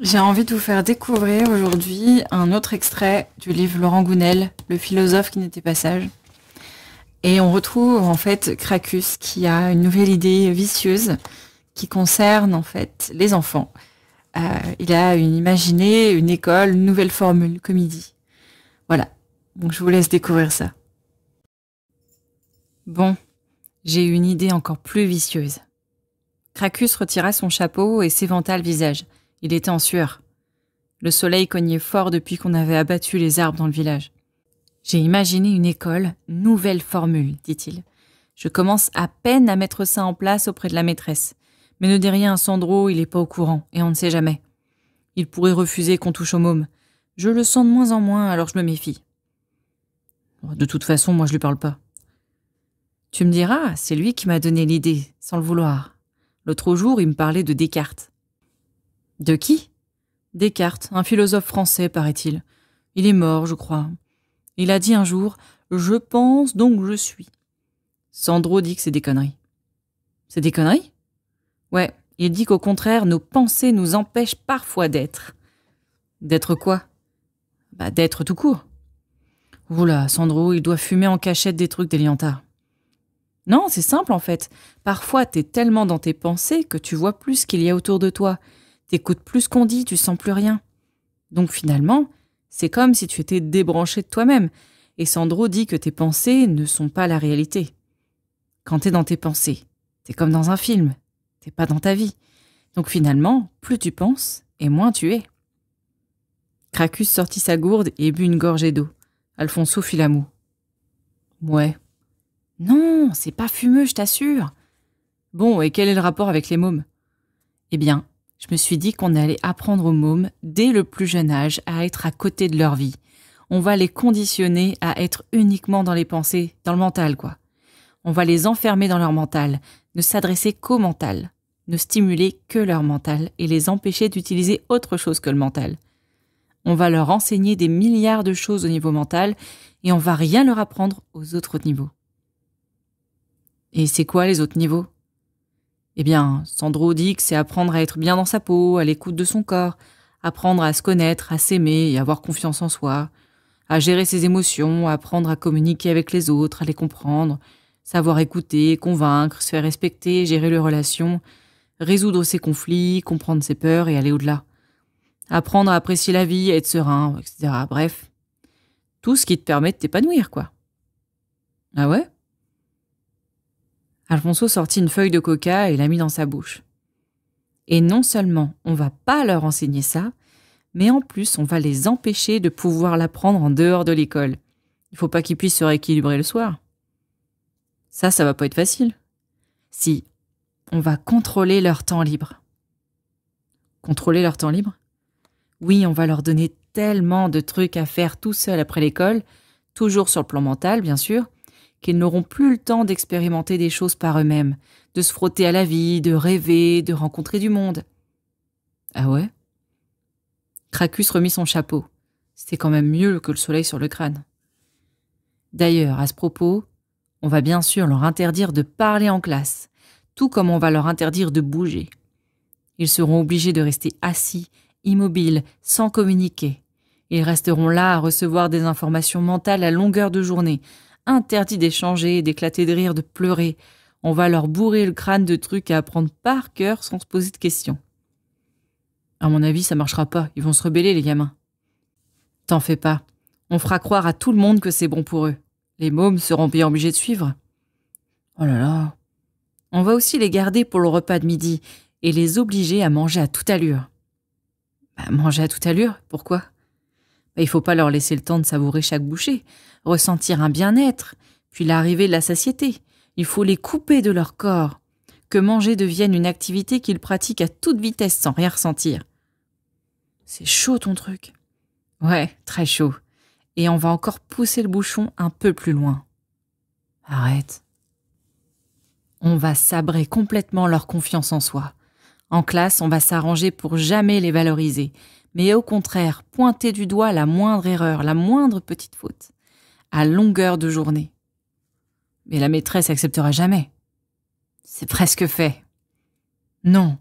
J'ai envie de vous faire découvrir aujourd'hui un autre extrait du livre Laurent Gounel, Le philosophe qui n'était pas sage. Et on retrouve en fait Cracus qui a une nouvelle idée vicieuse qui concerne en fait les enfants. Il a imaginé une école, une nouvelle formule, comme il dit. Voilà, donc je vous laisse découvrir ça. Bon, j'ai eu une idée encore plus vicieuse. Cracus retira son chapeau et s'éventa le visage. Il était en sueur. Le soleil cognait fort depuis qu'on avait abattu les arbres dans le village. J'ai imaginé une école, nouvelle formule, dit-il. Je commence à peine à mettre ça en place auprès de la maîtresse. Mais ne dis rien à Sandro, il est pas au courant, et on ne sait jamais. Il pourrait refuser qu'on touche au môme. Je le sens de moins en moins, alors je me méfie. De toute façon, moi je lui parle pas. Tu me diras, c'est lui qui m'a donné l'idée, sans le vouloir. L'autre jour, il me parlait de Descartes. De qui ? Descartes, un philosophe français, paraît-il. Il est mort, je crois. Il a dit un jour « Je pense, donc je suis ». Sandro dit que c'est des conneries. C'est des conneries ? Ouais, il dit qu'au contraire, nos pensées nous empêchent parfois d'être. D'être quoi ? D'être tout court. Oula, Sandro, il doit fumer en cachette des trucs d'Elianta. Non, c'est simple en fait. Parfois, t'es tellement dans tes pensées que tu vois plus ce qu'il y a autour de toi. T'écoutes plus ce qu'on dit, tu sens plus rien. Donc finalement, c'est comme si tu étais débranché de toi-même. Et Sandro dit que tes pensées ne sont pas la réalité. Quand t'es dans tes pensées, t'es comme dans un film. T'es pas dans ta vie. Donc finalement, plus tu penses, et moins tu es. Cracus sortit sa gourde et but une gorgée d'eau. Alfonso fit la moue. Ouais. Non, c'est pas fumeux, je t'assure. Bon, et quel est le rapport avec les mômes ? Eh bien, je me suis dit qu'on allait apprendre aux mômes, dès le plus jeune âge, à être à côté de leur vie. On va les conditionner à être uniquement dans les pensées, dans le mental, quoi. On va les enfermer dans leur mental, ne s'adresser qu'au mental, ne stimuler que leur mental et les empêcher d'utiliser autre chose que le mental. On va leur enseigner des milliards de choses au niveau mental et on va rien leur apprendre aux autres niveaux. Et c'est quoi les autres niveaux ? Eh bien, Sandro dit que c'est apprendre à être bien dans sa peau, à l'écoute de son corps, apprendre à se connaître, à s'aimer et avoir confiance en soi, à gérer ses émotions, apprendre à communiquer avec les autres, à les comprendre, savoir écouter, convaincre, se faire respecter, gérer les relations, résoudre ses conflits, comprendre ses peurs et aller au-delà. Apprendre à apprécier la vie, à être serein, etc. Bref, tout ce qui te permet de t'épanouir, quoi. Ah ouais ? Alfonso sortit une feuille de coca et l'a mis dans sa bouche. Et non seulement on va pas leur enseigner ça, mais en plus on va les empêcher de pouvoir l'apprendre en dehors de l'école. Il faut pas qu'ils puissent se rééquilibrer le soir. Ça va pas être facile. Si, on va contrôler leur temps libre. Contrôler leur temps libre ? Oui, on va leur donner tellement de trucs à faire tout seul après l'école, toujours sur le plan mental, bien sûr, qu'ils n'auront plus le temps d'expérimenter des choses par eux-mêmes, de se frotter à la vie, de rêver, de rencontrer du monde. Ah ouais ? Cracus remit son chapeau. C'était quand même mieux que le soleil sur le crâne. D'ailleurs, à ce propos, on va bien sûr leur interdire de parler en classe, tout comme on va leur interdire de bouger. Ils seront obligés de rester assis, immobiles, sans communiquer. Ils resteront là à recevoir des informations mentales à longueur de journée, interdit d'échanger, d'éclater de rire, de pleurer. On va leur bourrer le crâne de trucs à apprendre par cœur sans se poser de questions. À mon avis, ça marchera pas. Ils vont se rebeller, les gamins. T'en fais pas. On fera croire à tout le monde que c'est bon pour eux. Les mômes seront bien obligés de suivre. Oh là là. On va aussi les garder pour le repas de midi et les obliger à manger à toute allure. Manger à toute allure ? Pourquoi ? Il faut pas leur laisser le temps de savourer chaque bouchée, ressentir un bien-être, puis l'arrivée de la satiété. Il faut les couper de leur corps, que manger devienne une activité qu'ils pratiquent à toute vitesse sans rien ressentir. C'est chaud ton truc. Ouais, très chaud. Et on va encore pousser le bouchon un peu plus loin. Arrête. On va sabrer complètement leur confiance en soi. En classe, on va s'arranger pour jamais les valoriser, mais au contraire, pointer du doigt la moindre erreur, la moindre petite faute, à longueur de journée. Mais la maîtresse acceptera jamais. C'est presque fait. Non.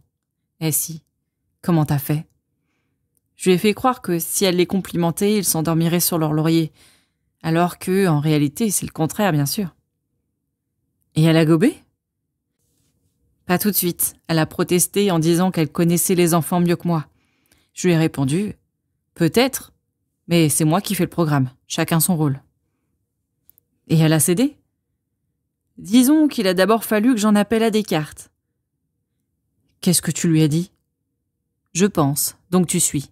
Eh si. Comment t'as fait ? Je lui ai fait croire que si elle les complimentait, ils s'endormiraient sur leur laurier, alors que, en réalité, c'est le contraire, bien sûr. Et elle a gobé ? Pas tout de suite. Elle a protesté en disant qu'elle connaissait les enfants mieux que moi. Je lui ai répondu « Peut-être, mais c'est moi qui fais le programme, chacun son rôle. » Et elle a cédé. Disons qu'il a d'abord fallu que j'en appelle à Descartes. Qu'est-ce que tu lui as dit ? Je pense, donc tu suis.